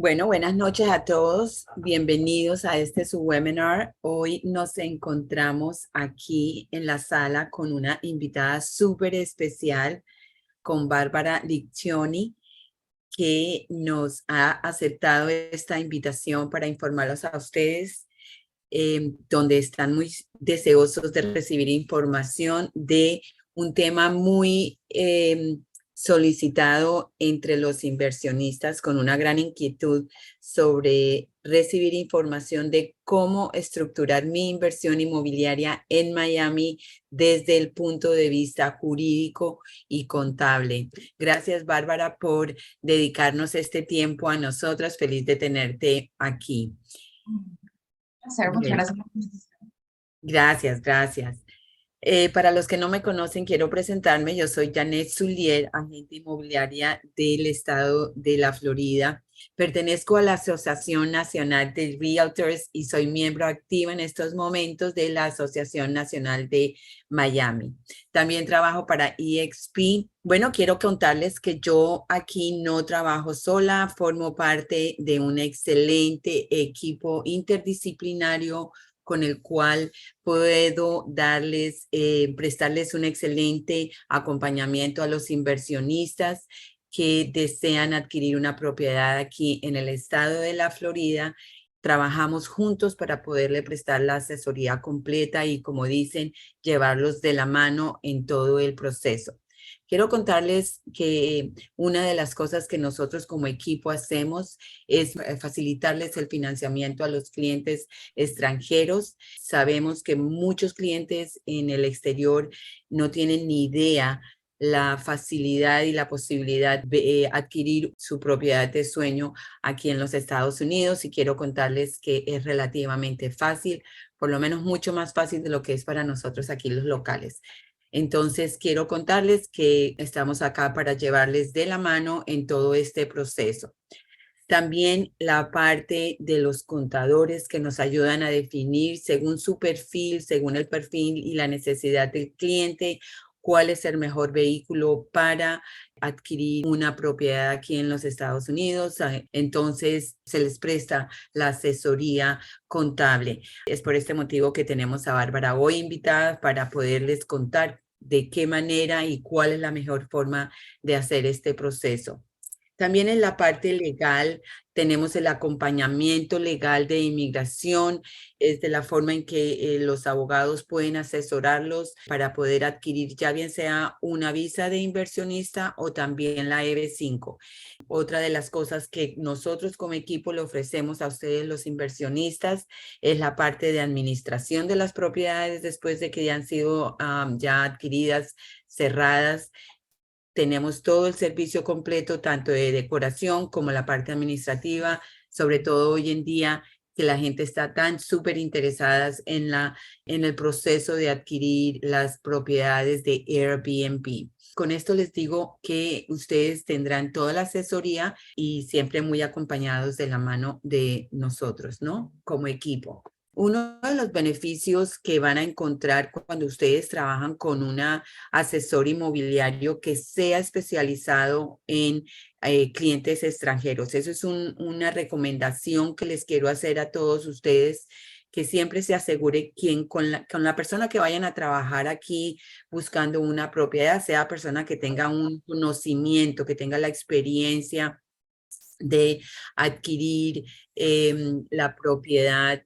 Bueno, buenas noches a todos. Bienvenidos a este su webinar. Hoy nos encontramos aquí en la sala con una invitada súper especial, con Bárbara Liccioni, que nos ha aceptado esta invitación para informarlos a ustedes, donde están muy deseosos de recibir información de un tema muy solicitado entre los inversionistas, con una gran inquietud sobre recibir información de cómo estructurar mi inversión inmobiliaria en Miami desde el punto de vista jurídico y contable. Gracias, Bárbara, por dedicarnos este tiempo a nosotras. Feliz de tenerte aquí. Placer, muchas Bueno, gracias por la invitación. gracias. Para los que no me conocen, quiero presentarme. Yo soy Janet Zulier, agente inmobiliaria del estado de la Florida. Pertenezco a la Asociación Nacional de Realtors y soy miembro activa en estos momentos de la Asociación Nacional de Miami. También trabajo para EXP. Bueno, quiero contarles que yo aquí no trabajo sola, formo parte de un excelente equipo interdisciplinario con el cual puedo prestarles un excelente acompañamiento a los inversionistas que desean adquirir una propiedad aquí en el estado de la Florida. Trabajamos juntos para poderle prestar la asesoría completa y, como dicen, llevarlos de la mano en todo el proceso. Quiero contarles que una de las cosas que nosotros como equipo hacemos es facilitarles el financiamiento a los clientes extranjeros. Sabemos que muchos clientes en el exterior no tienen ni idea la facilidad y la posibilidad de adquirir su propiedad de sueño aquí en los Estados Unidos, y quiero contarles que es relativamente fácil, por lo menos mucho más fácil de lo que es para nosotros aquí los locales. Entonces, quiero contarles que estamos acá para llevarles de la mano en todo este proceso. También la parte de los contadores que nos ayudan a definir según su perfil, según el perfil y la necesidad del cliente, cuál es el mejor vehículo para adquirir una propiedad aquí en los Estados Unidos. Entonces se les presta la asesoría contable. Es por este motivo que tenemos a Bárbara hoy invitada para poderles contar de qué manera y cuál es la mejor forma de hacer este proceso. También en la parte legal tenemos el acompañamiento legal de inmigración, es de la forma en que los abogados pueden asesorarlos para poder adquirir ya bien sea una visa de inversionista o también la EB5. Otra de las cosas que nosotros como equipo le ofrecemos a ustedes los inversionistas es la parte de administración de las propiedades después de que ya han sido ya adquiridas, cerradas. Tenemos todo el servicio completo, tanto de decoración como la parte administrativa, sobre todo hoy en día que la gente está tan súper interesada en el proceso de adquirir las propiedades de Airbnb. Con esto les digo que ustedes tendrán toda la asesoría y siempre muy acompañados de la mano de nosotros, ¿no? Como equipo. Uno de los beneficios que van a encontrar cuando ustedes trabajan con un asesor inmobiliario que sea especializado en clientes extranjeros. Eso es una recomendación que les quiero hacer a todos ustedes, que siempre se asegure con la persona que vayan a trabajar aquí buscando una propiedad, sea persona que tenga un conocimiento, que tenga la experiencia de adquirir la propiedad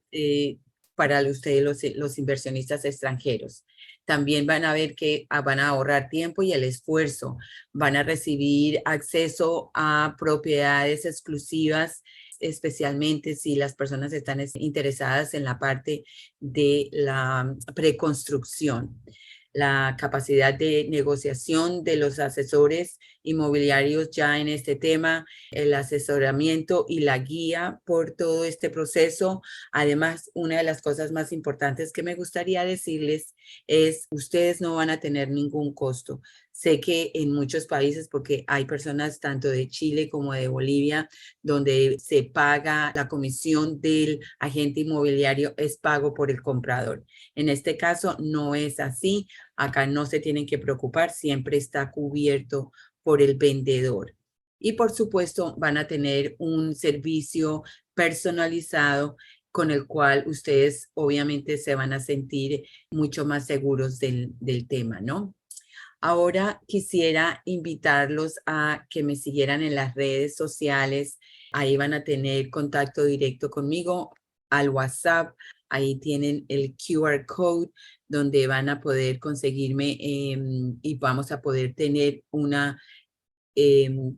para ustedes los inversionistas extranjeros. También van a ver que van a ahorrar tiempo y el esfuerzo. Van a recibir acceso a propiedades exclusivas, especialmente si las personas están interesadas en la parte de la preconstrucción. La capacidad de negociación de los asesores inmobiliarios ya en este tema, el asesoramiento y la guía por todo este proceso. Además, una de las cosas más importantes que me gustaría decirles es, ustedes no van a tener ningún costo. Sé que en muchos países, porque hay personas tanto de Chile como de Bolivia, donde se paga la comisión del agente inmobiliario, es pago por el comprador. En este caso no es así. Acá no se tienen que preocupar, siempre está cubierto por el vendedor. y por supuesto van a tener un servicio personalizado con el cual ustedes obviamente se van a sentir mucho más seguros del tema, ¿no? Ahora quisiera invitarlos a que me siguieran en las redes sociales. Ahí van a tener contacto directo conmigo al WhatsApp. Ahí tienen el QR code donde van a poder conseguirme y vamos a poder tener una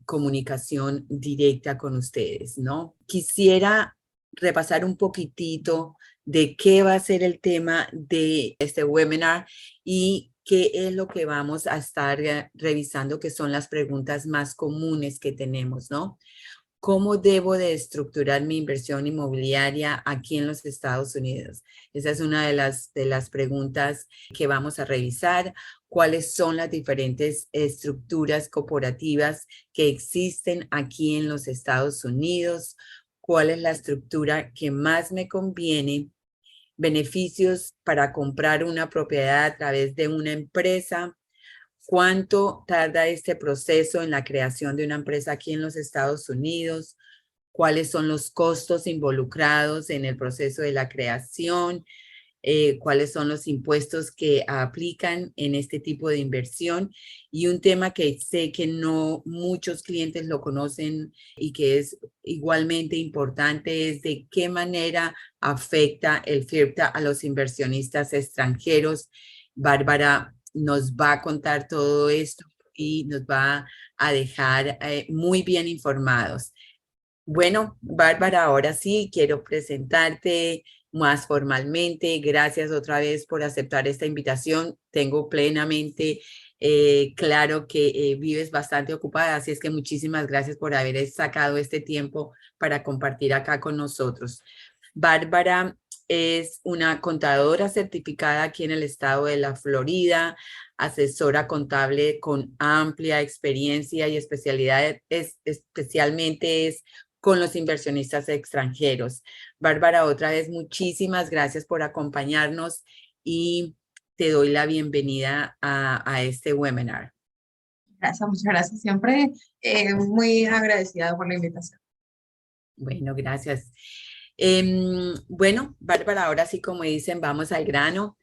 comunicación directa con ustedes, ¿no? Quisiera repasar un poquitito de qué va a ser el tema de este webinar y qué es lo que vamos a estar revisando, que son las preguntas más comunes que tenemos, ¿no? ¿Cómo debo de estructurar mi inversión inmobiliaria aquí en los Estados Unidos? Esa es una de las preguntas que vamos a revisar. ¿Cuáles son las diferentes estructuras corporativas que existen aquí en los Estados Unidos? ¿Cuál es la estructura que más me conviene? Beneficios para comprar una propiedad a través de una empresa. ¿Cuánto tarda este proceso en la creación de una empresa aquí en los Estados Unidos? ¿Cuáles son los costos involucrados en el proceso de la creación? ¿Cuáles son los impuestos que aplican en este tipo de inversión? Y un tema que sé que no muchos clientes lo conocen y que es igualmente importante es de qué manera afecta el FIRPTA a los inversionistas extranjeros. Bárbara nos va a contar todo esto y nos va a dejar muy bien informados. Bueno, Bárbara, ahora sí quiero presentarte más formalmente. Gracias otra vez por aceptar esta invitación. Tengo plenamente claro que vives bastante ocupada, así es que muchísimas gracias por haber sacado este tiempo para compartir acá con nosotros. Bárbara es una contadora certificada aquí en el estado de la Florida, asesora contable con amplia experiencia y especialidad, especialmente es con los inversionistas extranjeros. Bárbara, otra vez muchísimas gracias por acompañarnos y te doy la bienvenida a este webinar. Gracias, muchas gracias. Siempre muy agradecida por la invitación. Bueno, gracias. Bueno, Bárbara, ahora sí, como dicen, vamos al grano.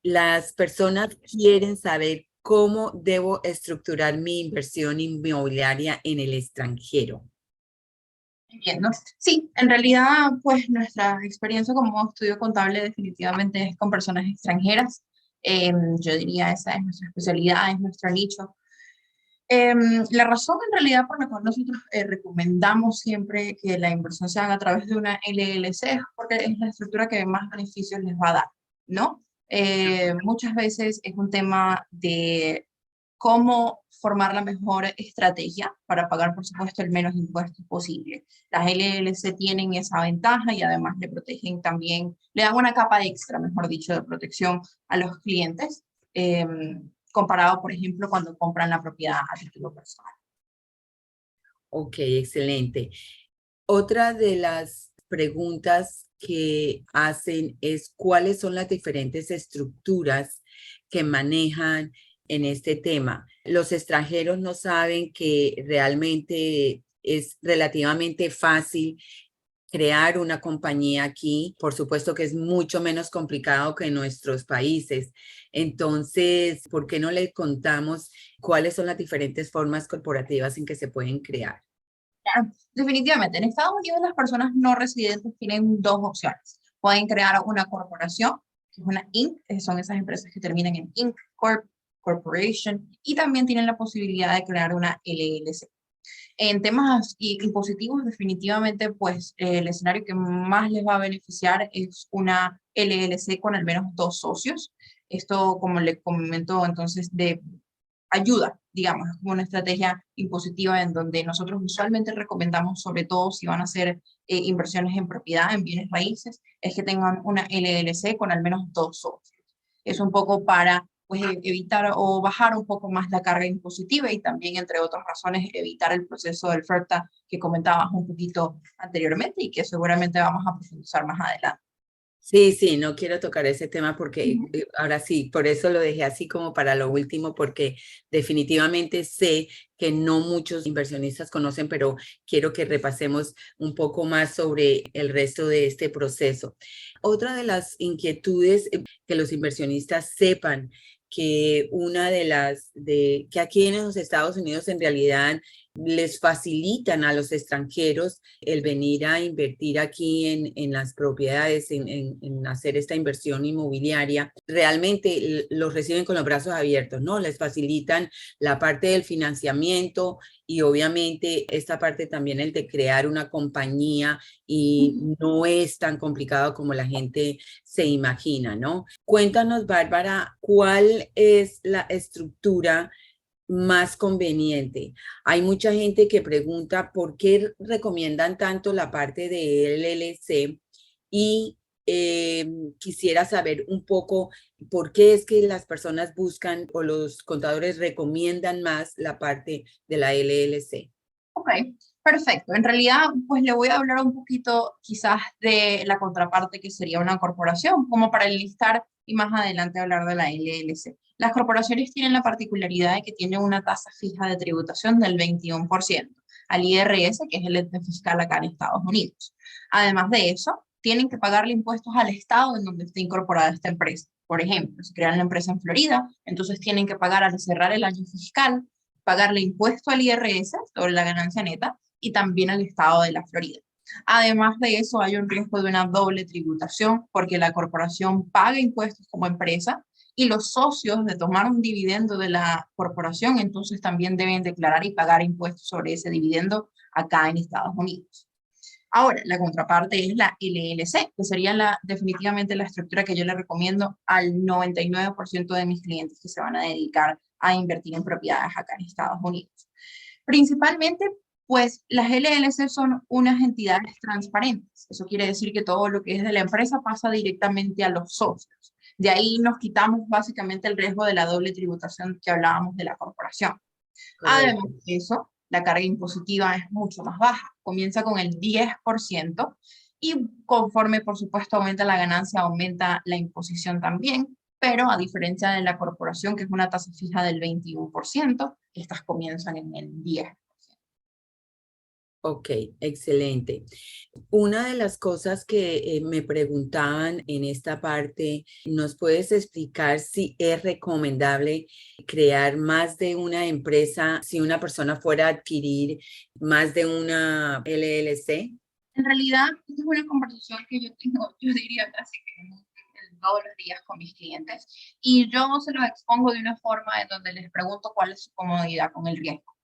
Las personas quieren saber cómo debo estructurar mi inversión inmobiliaria en el extranjero. Entiendo. Sí, en realidad, pues nuestra experiencia como estudio contable definitivamente es con personas extranjeras. Yo diría esa es nuestra especialidad, es nuestro nicho. La razón en realidad por la cual nosotros recomendamos siempre que la inversión se haga a través de una LLC es porque es la estructura que más beneficios les va a dar, ¿no? Muchas veces es un tema de cómo formar la mejor estrategia para pagar, por supuesto, el menos impuestos posible. Las LLC tienen esa ventaja y además le protegen también, le dan una capa extra, mejor dicho, de protección a los clientes. Comparado, por ejemplo, cuando compran la propiedad a título personal. Ok, excelente. Otra de las preguntas que hacen es cuáles son las diferentes estructuras que manejan en este tema. Los extranjeros no saben que realmente es relativamente fácil crear una compañía aquí. Por supuesto que es mucho menos complicado que en nuestros países. Entonces, ¿por qué no les contamos cuáles son las diferentes formas corporativas en que se pueden crear? Claro, definitivamente, en Estados Unidos las personas no residentes tienen dos opciones. Pueden crear una corporación, que es una Inc., son esas empresas que terminan en Inc., Corp, Corporation, y también tienen la posibilidad de crear una LLC. En temas impositivos, definitivamente, pues el escenario que más les va a beneficiar es una LLC con al menos dos socios. Esto, como le comento, entonces, de ayuda, digamos, es como una estrategia impositiva en donde nosotros usualmente recomendamos, sobre todo si van a hacer inversiones en propiedad, en bienes raíces, es que tengan una LLC con al menos dos socios. Es un poco para pues, evitar o bajar un poco más la carga impositiva y también, entre otras razones, evitar el proceso del FERTA que comentabas un poquito anteriormente y que seguramente vamos a profundizar más adelante. Sí, sí, no quiero tocar ese tema porque Ujú. ahora sí, por eso lo dejé así como para lo último, porque definitivamente sé que no muchos inversionistas conocen, pero quiero que repasemos un poco más sobre el resto de este proceso. Otra de las inquietudes que los inversionistas sepan que una de que aquí en los Estados Unidos en realidad les facilitan a los extranjeros el venir a invertir aquí en las propiedades, en hacer esta inversión inmobiliaria, realmente los reciben con los brazos abiertos, ¿no? Les facilitan la parte del financiamiento y obviamente esta parte también el de crear una compañía y Ujú. no es tan complicado como la gente se imagina, ¿no? Cuéntanos, Bárbara, ¿cuál es la estructura más conveniente? Hay mucha gente que pregunta por qué recomiendan tanto la parte de LLC y quisiera saber un poco por qué es que las personas buscan o los contadores recomiendan más la parte de la LLC. Ok, perfecto. En realidad, pues le voy a hablar un poquito quizás de la contraparte que sería una corporación, como para enlistar y más adelante hablar de la LLC. Las corporaciones tienen la particularidad de que tienen una tasa fija de tributación del 21% al IRS, que es el ente fiscal acá en Estados Unidos. Además de eso, tienen que pagarle impuestos al estado en donde esté incorporada esta empresa. Por ejemplo, si crean la empresa en Florida, entonces tienen que pagar al cerrar el año fiscal pagarle impuesto al IRS sobre la ganancia neta y también al estado de la Florida. Además de eso, hay un riesgo de una doble tributación porque la corporación paga impuestos como empresa y los socios de tomar un dividendo de la corporación, entonces también deben declarar y pagar impuestos sobre ese dividendo acá en Estados Unidos. Ahora, la contraparte es la LLC, que sería definitivamente la estructura que yo le recomiendo al 99% de mis clientes que se van a dedicar a invertir en propiedades acá en Estados Unidos. Principalmente, pues las LLC son unas entidades transparentes. Eso quiere decir que todo lo que es de la empresa pasa directamente a los socios. De ahí nos quitamos básicamente el riesgo de la doble tributación que hablábamos de la corporación. Además Correcto. de eso, la carga impositiva es mucho más baja. Comienza con el 10% y conforme, por supuesto, aumenta la ganancia, aumenta la imposición también, pero a diferencia de la corporación, que es una tasa fija del 21%, estas comienzan en el 10%. Ok, excelente. Una de las cosas que me preguntaban en esta parte, ¿nos puedes explicar si es recomendable crear más de una empresa si una persona fuera a adquirir más de una LLC? En realidad, esta es una conversación que yo tengo, yo diría casi que todos los días con mis clientes y yo se los expongo de una forma en donde les pregunto cuál es su comodidad con el riesgo.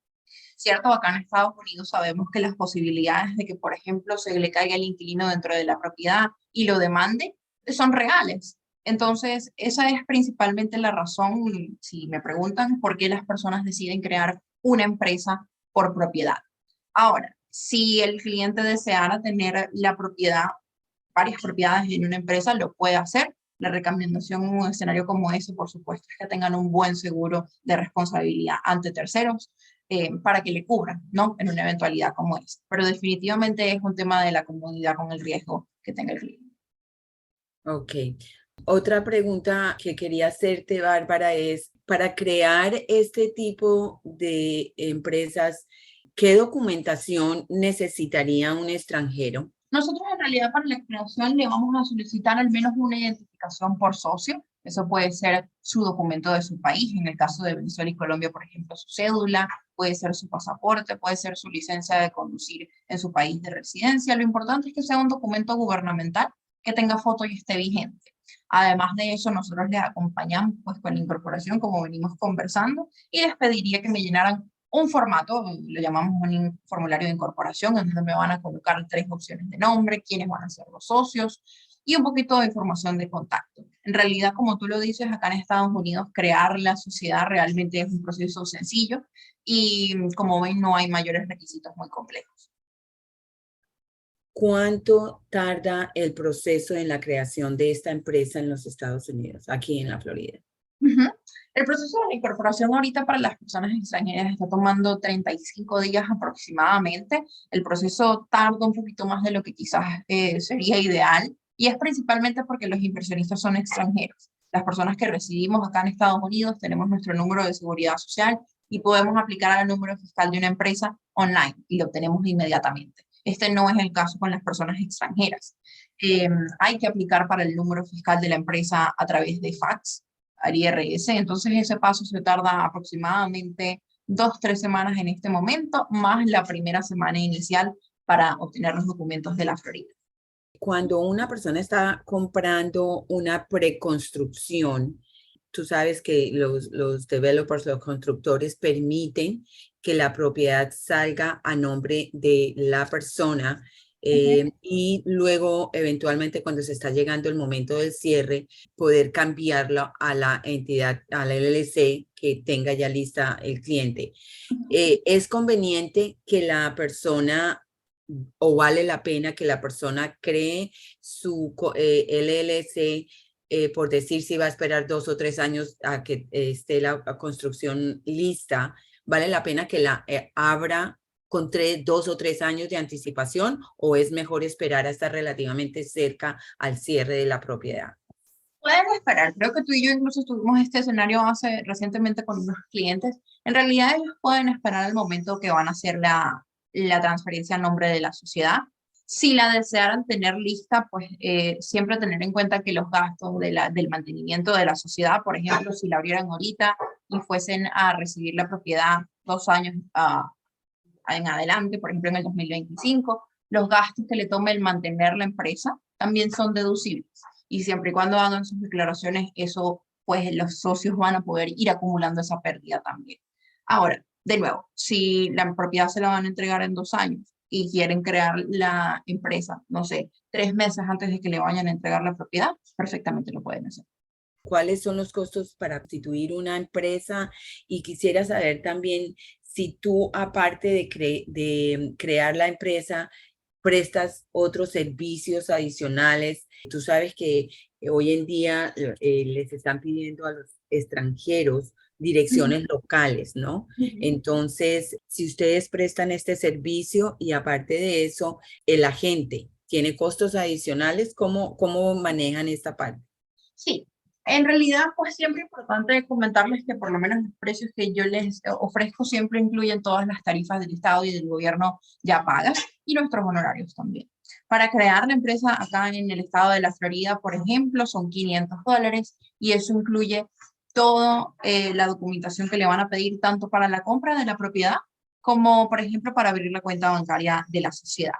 Cierto, acá en Estados Unidos sabemos que las posibilidades de que, por ejemplo, se le caiga el inquilino dentro de la propiedad y lo demande son reales. Entonces, esa es principalmente la razón, si me preguntan, por qué las personas deciden crear una empresa por propiedad. Ahora, si el cliente deseara tener la propiedad, varias propiedades en una empresa, lo puede hacer. La recomendación en un escenario como ese, por supuesto, es que tengan un buen seguro de responsabilidad ante terceros para que le cubran, ¿no? En una eventualidad como esa. Pero definitivamente es un tema de la comodidad con el riesgo que tenga el cliente. Ok. Otra pregunta que quería hacerte, Bárbara, es para crear este tipo de empresas, ¿qué documentación necesitaría un extranjero? Nosotros en realidad para la creación le vamos a solicitar al menos una identificación por socio. Eso puede ser su documento de su país, en el caso de Venezuela y Colombia, por ejemplo, su cédula, puede ser su pasaporte, puede ser su licencia de conducir en su país de residencia. Lo importante es que sea un documento gubernamental que tenga foto y esté vigente. Además de eso, nosotros les acompañamos pues con la incorporación, como venimos conversando, y les pediría que me llenaran un formato, lo llamamos un formulario de incorporación, en donde me van a colocar 3 opciones de nombre, quiénes van a ser los socios y un poquito de información de contacto. En realidad, como tú lo dices, acá en Estados Unidos, crear la sociedad realmente es un proceso sencillo y como ven, no hay mayores requisitos muy complejos. ¿Cuánto tarda el proceso en la creación de esta empresa en los Estados Unidos, aquí en la Florida? Ujú. El proceso de la incorporación ahorita para las personas extranjeras está tomando 35 días aproximadamente. El proceso tarda un poquito más de lo que quizás sería ideal. Y es principalmente porque los inversionistas son extranjeros. Las personas que residimos acá en Estados Unidos tenemos nuestro número de seguridad social y podemos aplicar al número fiscal de una empresa online y lo obtenemos inmediatamente. Este no es el caso con las personas extranjeras. Hay que aplicar para el número fiscal de la empresa a través de fax, al IRS, entonces ese paso se tarda aproximadamente 2, 3 semanas en este momento, más la primera semana inicial para obtener los documentos de la Florida. Cuando una persona está comprando una preconstrucción, tú sabes que los developers, los constructores permiten que la propiedad salga a nombre de la persona y luego eventualmente cuando se está llegando el momento del cierre, poder cambiarlo a la entidad, a la LLC que tenga ya lista el cliente. Es conveniente que la persona o vale la pena que la persona cree su LLC, por decir si va a esperar 2 o 3 años a que esté la construcción lista, vale la pena que la abra con 2 o 3 años de anticipación o es mejor esperar hasta relativamente cerca al cierre de la propiedad. Pueden esperar, creo que tú y yo incluso tuvimos este escenario recientemente con unos clientes. En realidad ellos pueden esperar el momento que van a hacer la transferencia a nombre de la sociedad. Si la desearan tener lista, pues siempre tener en cuenta que los gastos del mantenimiento de la sociedad, por ejemplo, si la abrieran ahorita y fuesen a recibir la propiedad 2 años en adelante, por ejemplo en el 2025, los gastos que le tome el mantener la empresa también son deducibles. Y siempre y cuando hagan sus declaraciones, eso, pues los socios van a poder ir acumulando esa pérdida también. Ahora, de nuevo, si la propiedad se la van a entregar en 2 años y quieren crear la empresa, no sé, 3 meses antes de que le vayan a entregar la propiedad, perfectamente lo pueden hacer. ¿Cuáles son los costos para constituir una empresa? Y quisiera saber también si tú, aparte de crear la empresa, prestas otros servicios adicionales. Tú sabes que hoy en día les están pidiendo a los extranjeros direcciones locales, ¿no? Entonces, si ustedes prestan este servicio y aparte de eso, el agente tiene costos adicionales, ¿cómo manejan esta parte? Sí, en realidad, pues siempre es importante comentarles que por lo menos los precios que yo les ofrezco siempre incluyen todas las tarifas del Estado y del gobierno ya pagas y nuestros honorarios también. Para crear la empresa acá en el estado de la Florida, por ejemplo, son $500 y eso incluye toda la documentación que le van a pedir tanto para la compra de la propiedad como, por ejemplo, para abrir la cuenta bancaria de la sociedad.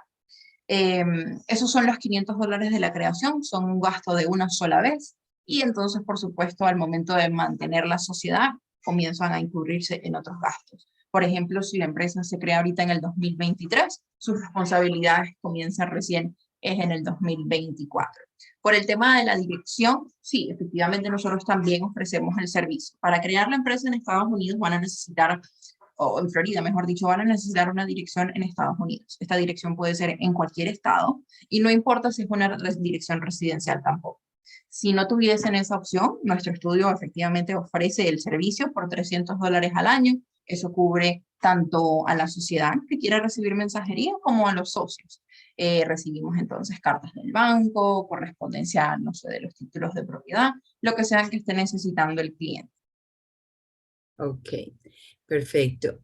Esos son los $500 de la creación, son un gasto de una sola vez y entonces, por supuesto, al momento de mantener la sociedad, comienzan a incurrirse en otros gastos. Por ejemplo, si la empresa se crea ahorita en el 2023, sus responsabilidades comienzan recién es en el 2024. Por el tema de la dirección, sí, efectivamente nosotros también ofrecemos el servicio. Para crear la empresa en Estados Unidos van a necesitar o en Florida, mejor dicho, van a necesitar una dirección en Estados Unidos. Esta dirección puede ser en cualquier estado y no importa si es una dirección residencial tampoco. Si no tuviesen esa opción, nuestro estudio efectivamente ofrece el servicio por $300 al año. Eso cubre tanto a la sociedad que quiera recibir mensajería como a los socios. Recibimos entonces cartas del banco, correspondencia, no sé, de los títulos de propiedad, lo que sea que esté necesitando el cliente. Ok, perfecto.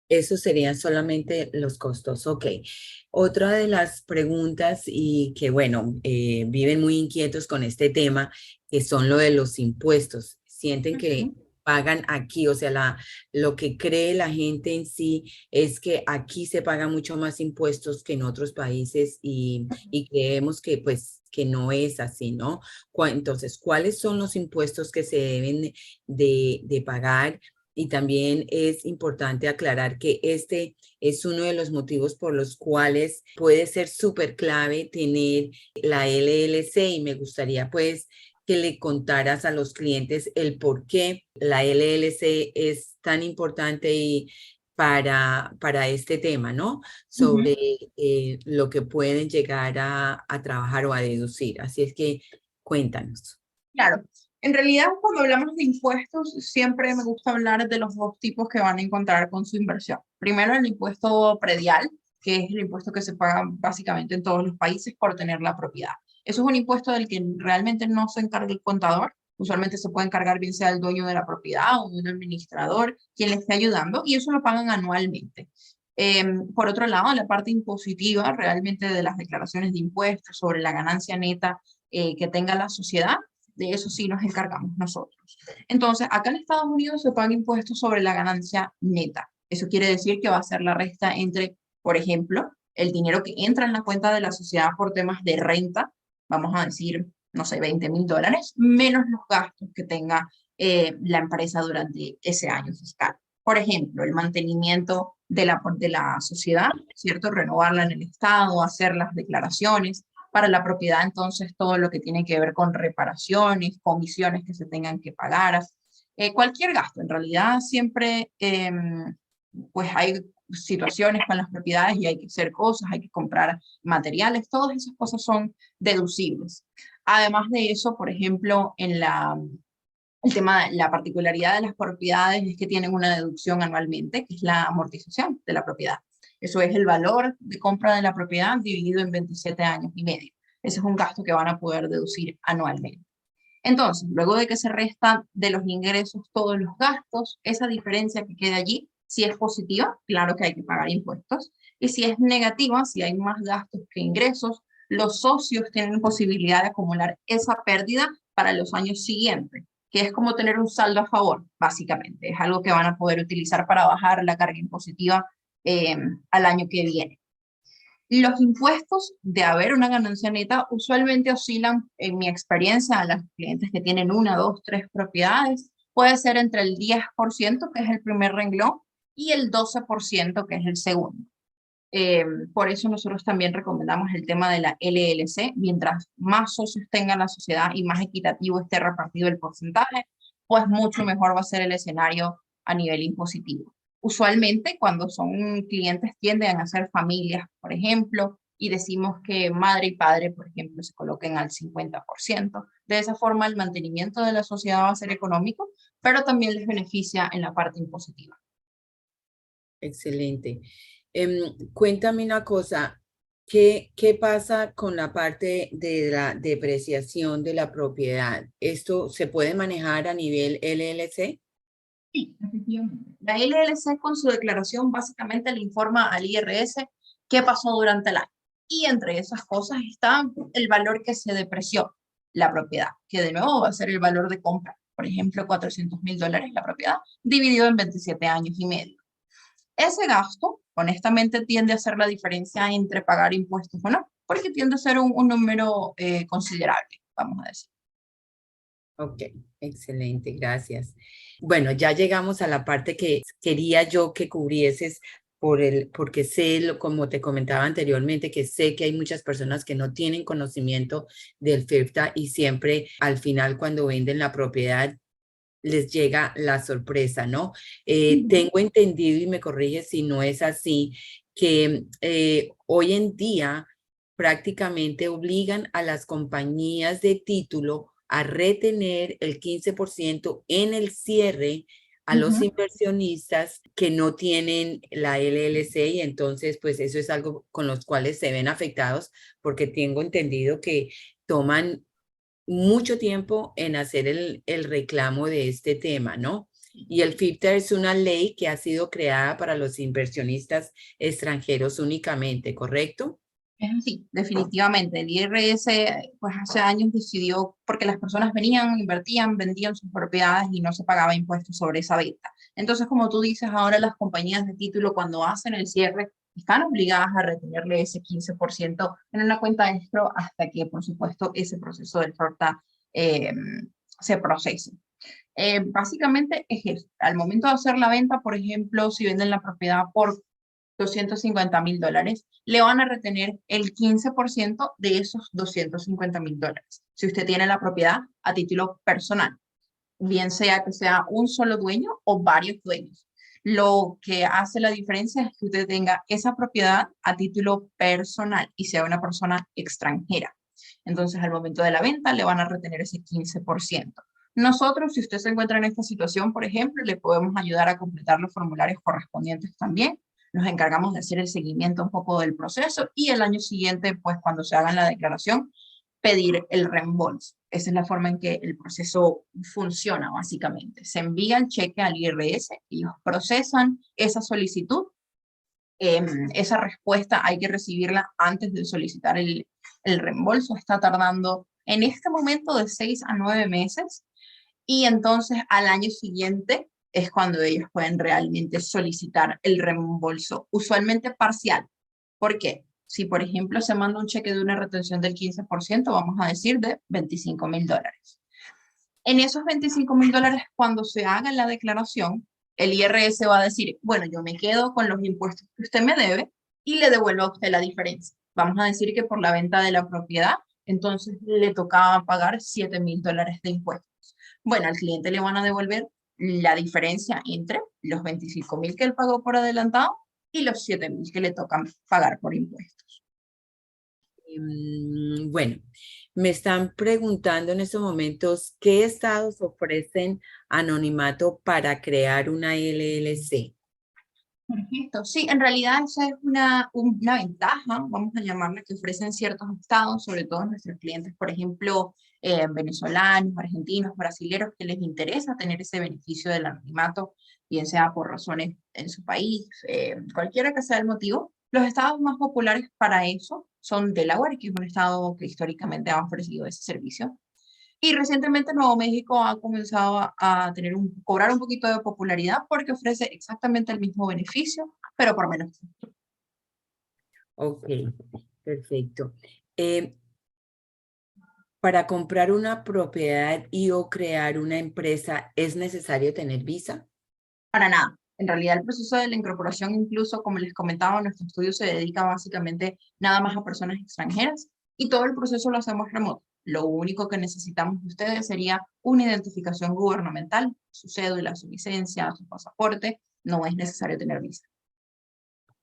Esos serían solamente los costos. Ok. Otra de las preguntas y que, bueno, viven muy inquietos con este tema, que son lo de los impuestos. Sienten que pagan aquí, o sea, lo que cree la gente en sí es que aquí se paga mucho más impuestos que en otros países y creemos que, pues, que no es así, ¿no? Entonces, ¿cuáles son los impuestos que se deben de pagar? Y también es importante aclarar que este es uno de los motivos por los cuales puede ser súper clave tener la LLC y me gustaría pues que le contaras a los clientes el por qué la LLC es tan importante y para este tema, ¿no? Sobre lo que pueden llegar a trabajar o a deducir. Así es que cuéntanos. Claro, en realidad cuando hablamos de impuestos, siempre me gusta hablar de los dos tipos que van a encontrar con su inversión. Primero, el impuesto predial, que es el impuesto que se paga básicamente en todos los países por tener la propiedad. Eso es un impuesto del que realmente no se encarga el contador. Usualmente se puede encargar bien sea el dueño de la propiedad o un administrador, quien le esté ayudando, y eso lo pagan anualmente. Por otro lado, la parte impositiva realmente de las declaraciones de impuestos sobre la ganancia neta que tenga la sociedad, de eso sí nos encargamos nosotros. Entonces, acá en Estados Unidos se pagan impuestos sobre la ganancia neta. Eso quiere decir que va a ser la resta entre, por ejemplo, el dinero que entra en la cuenta de la sociedad por temas de renta, vamos a decir, no sé, $20,000, menos los gastos que tenga la empresa durante ese año fiscal. Por ejemplo, el mantenimiento de la sociedad, ¿cierto? Renovarla en el estado, hacer las declaraciones. Para la propiedad, entonces, todo lo que tiene que ver con reparaciones, comisiones que se tengan que pagar, cualquier gasto. En realidad, siempre, pues hay situaciones con las propiedades y hay que hacer cosas, hay que comprar materiales, todas esas cosas son deducibles. Además de eso, por ejemplo, el tema, la particularidad de las propiedades es que tienen una deducción anualmente, que es la amortización de la propiedad. Eso es el valor de compra de la propiedad dividido en 27 años y medio. Ese es un gasto que van a poder deducir anualmente. Entonces, luego de que se restan de los ingresos todos los gastos, esa diferencia que queda allí, si es positiva, claro que hay que pagar impuestos, y si es negativa, si hay más gastos que ingresos, los socios tienen posibilidad de acumular esa pérdida para los años siguientes, que es como tener un saldo a favor, básicamente. Es algo que van a poder utilizar para bajar la carga impositiva al año que viene. Los impuestos de haber una ganancia neta usualmente oscilan, en mi experiencia, a los clientes que tienen una, dos, tres propiedades, puede ser entre el 10%, que es el primer renglón, y el 12%, que es el segundo. Por eso nosotros también recomendamos el tema de la LLC. Mientras más socios tenga la sociedad y más equitativo esté repartido el porcentaje, pues mucho mejor va a ser el escenario a nivel impositivo. Usualmente cuando son clientes tienden a ser familias, por ejemplo, y decimos que madre y padre, por ejemplo, se coloquen al 50%. De esa forma el mantenimiento de la sociedad va a ser económico, pero también les beneficia en la parte impositiva. Excelente. Cuéntame una cosa, ¿qué pasa con la parte de la depreciación de la propiedad? ¿Esto se puede manejar a nivel LLC? Sí, efectivamente. La LLC con su declaración básicamente le informa al IRS qué pasó durante el año. Y entre esas cosas está el valor que se depreció la propiedad, que de nuevo va a ser el valor de compra. Por ejemplo, $400,000 la propiedad, dividido en 27 años y medio. Ese gasto, honestamente, tiende a ser la diferencia entre pagar impuestos o no, porque tiende a ser un número considerable, vamos a decir. Ok, excelente, gracias. Bueno, ya llegamos a la parte que quería yo que cubrieses porque sé, como te comentaba anteriormente, que sé que hay muchas personas que no tienen conocimiento del FIRPTA y siempre al final cuando venden la propiedad les llega la sorpresa, ¿no? Tengo entendido y me corrige si no es así, que hoy en día prácticamente obligan a las compañías de título a retener el 15% en el cierre a los inversionistas que no tienen la LLC y entonces pues eso es algo con los cuales se ven afectados porque tengo entendido que toman mucho tiempo en hacer el reclamo de este tema, ¿no? Y el FIPTA es una ley que ha sido creada para los inversionistas extranjeros únicamente, ¿correcto? Es así, definitivamente. El IRS, pues hace años decidió, porque las personas venían, invertían, vendían sus propiedades y no se pagaba impuestos sobre esa venta. Entonces, como tú dices, ahora las compañías de título cuando hacen el cierre están obligadas a retenerle ese 15% en una cuenta escrow hasta que, por supuesto, ese proceso del FORTA se procese. Básicamente es eso. Al momento de hacer la venta, por ejemplo, si venden la propiedad por $250,000, le van a retener el 15% de esos $250,000. Si usted tiene la propiedad a título personal, bien sea que sea un solo dueño o varios dueños. Lo que hace la diferencia es que usted tenga esa propiedad a título personal y sea una persona extranjera. Entonces, al momento de la venta, le van a retener ese 15%. Nosotros, si usted se encuentra en esta situación, por ejemplo, le podemos ayudar a completar los formularios correspondientes también. nos encargamos de hacer el seguimiento un poco del proceso y el año siguiente, pues cuando se haga la declaración, pedir el reembolso. Esa es la forma en que el proceso funciona, básicamente. Se envía el cheque al IRS, ellos procesan esa solicitud. Esa respuesta hay que recibirla antes de solicitar el reembolso. Está tardando en este momento de 6 a 9 meses y entonces al año siguiente es cuando ellos pueden realmente solicitar el reembolso, usualmente parcial. ¿Por qué? Si, por ejemplo, se manda un cheque de una retención del 15%, vamos a decir de $25,000. En esos $25,000, cuando se haga la declaración, el IRS va a decir, bueno, yo me quedo con los impuestos que usted me debe y le devuelvo a usted la diferencia. Vamos a decir que por la venta de la propiedad, entonces le tocaba pagar $7,000 de impuestos. Bueno, al cliente le van a devolver la diferencia entre los 25,000 que él pagó por adelantado y los 7,000 que le tocan pagar por impuestos. Bueno, me están preguntando en estos momentos qué estados ofrecen anonimato para crear una LLC. Perfecto. Sí, en realidad esa es una ventaja, vamos a llamarla, que ofrecen ciertos estados, sobre todo nuestros clientes, por ejemplo, venezolanos, argentinos, brasileros, que les interesa tener ese beneficio del anonimato, bien sea por razones en su país, cualquiera que sea el motivo. Los estados más populares para eso son Delaware, que es un estado que históricamente ha ofrecido ese servicio. Y recientemente Nuevo México ha comenzado a tener cobrar un poquito de popularidad porque ofrece exactamente el mismo beneficio, pero por menos. Ok, perfecto. Para comprar una propiedad y o crear una empresa, ¿es necesario tener visa? Para nada. En realidad el proceso de la incorporación, incluso como les comentaba, nuestro estudio se dedica básicamente nada más a personas extranjeras y todo el proceso lo hacemos remoto. Lo único que necesitamos de ustedes sería una identificación gubernamental, su cédula, su licencia, su pasaporte. No es necesario tener visa.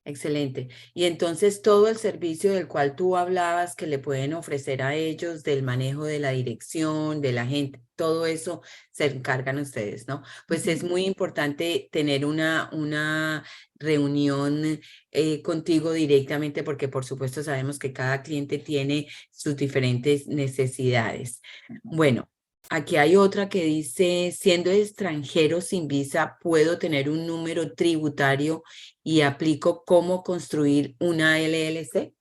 Excelente. Y entonces todo el servicio del cual tú hablabas que le pueden ofrecer a ellos del manejo de la dirección, de la gente, todo eso se encargan ustedes, ¿no? Pues es muy importante tener una reunión contigo directamente porque por supuesto sabemos que cada cliente tiene sus diferentes necesidades. Bueno. Aquí hay otra que dice, siendo extranjero sin visa, ¿puedo tener un número tributario y aplico cómo construir una LLC?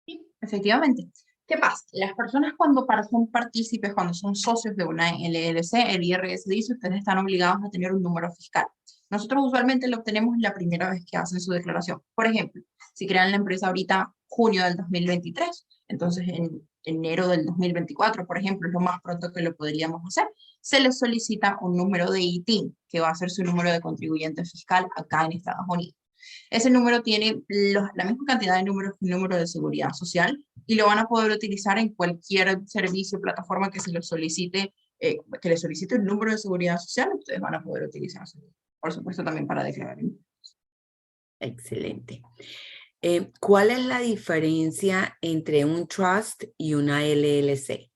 Sí, efectivamente. ¿Qué pasa? Las personas cuando son partícipes, cuando son socios de una LLC, el IRS dice, ustedes están obligados a tener un número fiscal. Nosotros usualmente lo obtenemos la primera vez que hacen su declaración. Por ejemplo, si crean la empresa ahorita junio del 2023, entonces en enero del 2024, por ejemplo, es lo más pronto que lo podríamos hacer, se les solicita un número de ITIN, que va a ser su número de contribuyente fiscal acá en Estados Unidos. Ese número tiene la misma cantidad de números que un número de seguridad social y lo van a poder utilizar en cualquier servicio o plataforma que se les solicite, que les solicite el número de seguridad social, ustedes van a poder utilizarlo. Por supuesto, también para declarar impuestos. Excelente. ¿Cuál es la diferencia entre un trust y una LLC?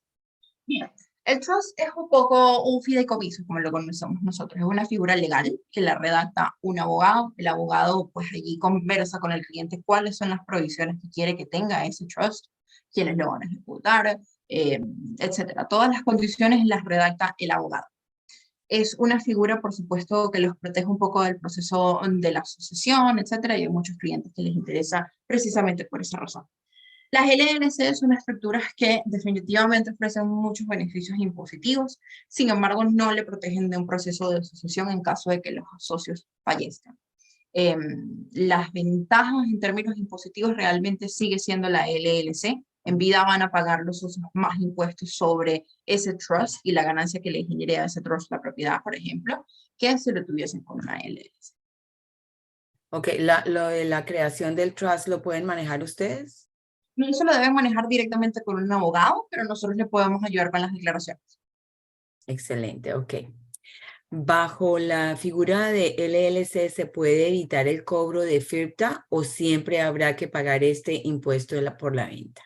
Bien. El trust es un poco un fideicomiso, como lo conocemos nosotros. Es una figura legal que la redacta un abogado. El abogado, pues allí conversa con el cliente cuáles son las provisiones que quiere que tenga ese trust, quiénes lo van a ejecutar, etcétera. Todas las condiciones las redacta el abogado. Es una figura, por supuesto, que los protege un poco del proceso de la asociación, etcétera, y hay muchos clientes que les interesa precisamente por esa razón. Las LLC son estructuras que definitivamente ofrecen muchos beneficios impositivos, sin embargo no le protegen de un proceso de asociación en caso de que los socios fallezcan. Las ventajas en términos impositivos realmente sigue siendo la LLC. En vida van a pagar los socios más impuestos sobre ese trust y la ganancia que le genere a ese trust la propiedad, por ejemplo, que si lo tuviesen con una LLC. Ok, lo de la creación del trust, ¿lo pueden manejar ustedes? Eso lo deben manejar directamente con un abogado, pero nosotros le podemos ayudar con las declaraciones. Excelente, ok. ¿Bajo la figura de LLC se puede evitar el cobro de FIRPTA o siempre habrá que pagar este impuesto por la venta?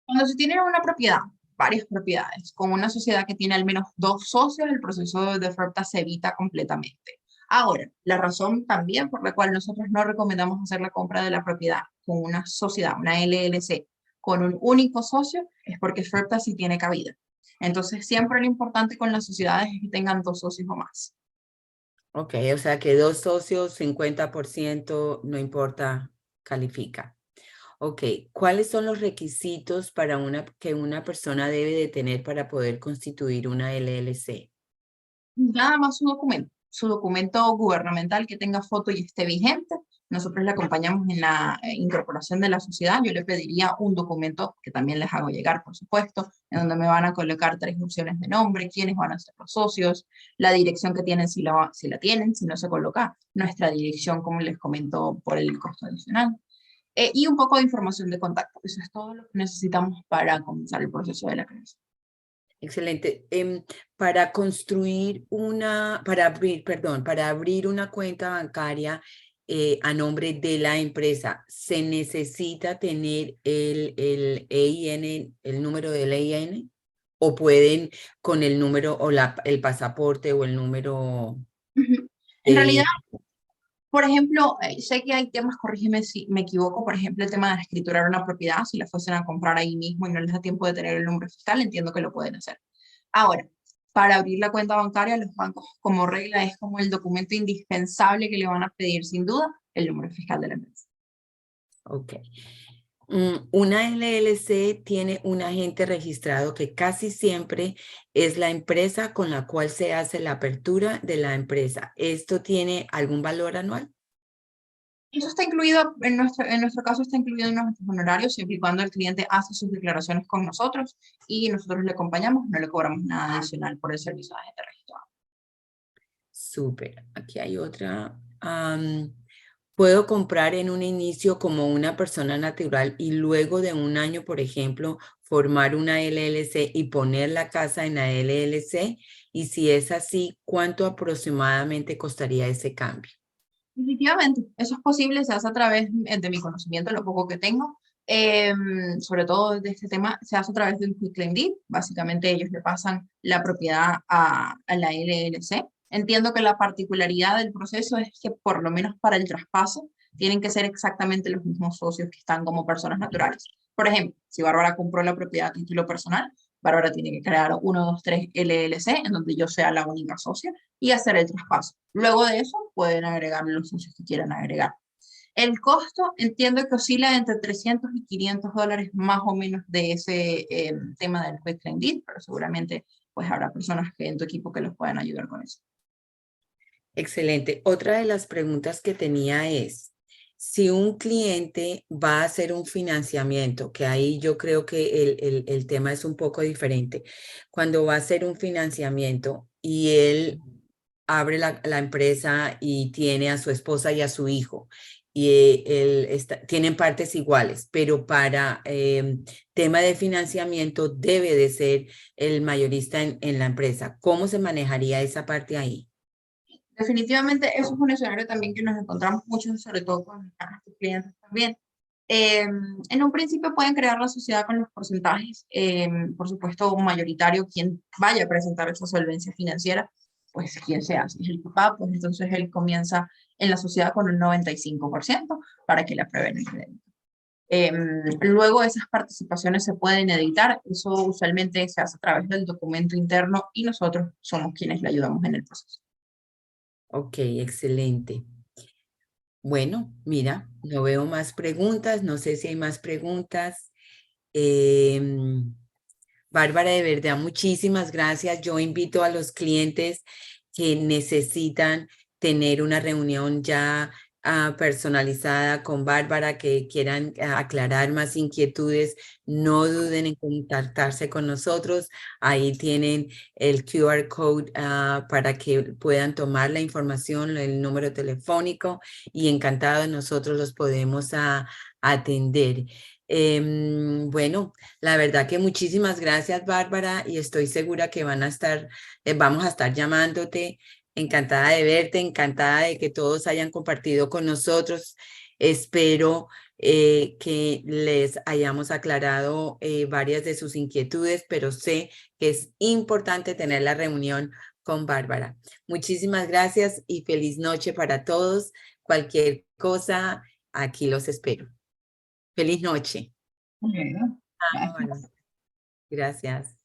Cuando se tiene una propiedad, varias propiedades, con una sociedad que tiene al menos 2 socios, el proceso de FIRPTA se evita completamente. Ahora, la razón también por la cual nosotros no recomendamos hacer la compra de la propiedad con una sociedad, una LLC, con un único socio, es porque FERPTA sí tiene cabida. Entonces, siempre lo importante con las sociedades es que tengan dos socios o más. Ok, o sea que dos socios, 50%, no importa, califica. Ok, ¿cuáles son los requisitos para que una persona debe de tener para poder constituir una LLC? Nada más su documento gubernamental que tenga foto y esté vigente. Nosotros le acompañamos en la incorporación de la sociedad. Yo le pediría un documento que también les hago llegar, por supuesto, en donde me van a colocar 3 opciones de nombre, quiénes van a ser los socios, la dirección que tienen si la tienen, si no se coloca nuestra dirección, como les comento, por el costo adicional. Y un poco de información de contacto. Eso es todo lo que necesitamos para comenzar el proceso de la creación. Excelente. Para construir para abrir una cuenta bancaria a nombre de la empresa, ¿se necesita tener el EIN, el número del EIN? ¿O pueden con el número o el pasaporte o el número Ujú. En realidad, de... por ejemplo, sé que hay temas, corrígeme si me equivoco, por ejemplo, el tema de escriturar una propiedad, si la fuesen a comprar ahí mismo y no les da tiempo de tener el nombre fiscal, entiendo que lo pueden hacer. Ahora, para abrir la cuenta bancaria, los bancos como regla es como el documento indispensable que le van a pedir sin duda el número fiscal de la empresa. Ok. Una LLC tiene un agente registrado que casi siempre es la empresa con la cual se hace la apertura de la empresa. ¿Esto tiene algún valor anual? Eso está incluido, en nuestro caso está incluido en nuestros honorarios, siempre y cuando el cliente hace sus declaraciones con nosotros y nosotros le acompañamos, no le cobramos nada adicional por el servicio de agente registrado. Súper. Aquí hay otra. ¿Puedo comprar en un inicio como una persona natural y luego de un año, por ejemplo, formar una LLC y poner la casa en la LLC? Y si es así, ¿cuánto aproximadamente costaría ese cambio? Definitivamente, eso es posible, se hace a través de mi conocimiento, lo poco que tengo, sobre todo de este tema, se hace a través de un quick claim deed. Básicamente ellos le pasan la propiedad a la LLC. Entiendo que la particularidad del proceso es que por lo menos para el traspaso tienen que ser exactamente los mismos socios que están como personas naturales. Por ejemplo, si Bárbara compró la propiedad a título personal, Bárbara tiene que crear 123 LLC en donde yo sea la única socia y hacer el traspaso. Luego de eso pueden agregar los socios que quieran agregar. El costo entiendo que oscila entre 300 y $500 más o menos de ese tema del Quick Claim Deed, pero seguramente pues habrá personas que en tu equipo que los puedan ayudar con eso. Excelente. Otra de las preguntas que tenía es, si un cliente va a hacer un financiamiento, que ahí yo creo que el tema es un poco diferente, cuando va a hacer un financiamiento y él abre la empresa y tiene a su esposa y a su hijo, y tienen partes iguales, pero para tema de financiamiento debe de ser el mayorista en la empresa. ¿Cómo se manejaría esa parte ahí? Definitivamente eso es un escenario también que nos encontramos mucho, sobre todo con nuestros clientes también. En un principio pueden crear la sociedad con los porcentajes, por supuesto, mayoritario, quien vaya a presentar esa solvencia financiera, pues quien sea, si es el papá, pues entonces él comienza en la sociedad con un 95% para que le aprueben el crédito. Luego esas participaciones se pueden editar, eso usualmente se hace a través del documento interno y nosotros somos quienes le ayudamos en el proceso. Ok, excelente. Bueno, mira, no veo más preguntas, no sé si hay más preguntas. Em, Bárbara, de verdad, muchísimas gracias. Yo invito a los clientes que necesitan tener una reunión ya personalizada con Bárbara, que quieran aclarar más inquietudes, no duden en contactarse con nosotros. Ahí tienen el QR code para que puedan tomar la información, el número telefónico y encantados nosotros los podemos atender. Bueno. La verdad que muchísimas gracias, Bárbara, y estoy segura que vamos a estar llamándote. Encantada de verte, encantada de que todos hayan compartido con nosotros. Espero que les hayamos aclarado varias de sus inquietudes, pero sé que es importante tener la reunión con Bárbara. Muchísimas gracias y feliz noche para todos. Cualquier cosa, aquí los espero. Feliz noche. Bueno, Bueno, gracias.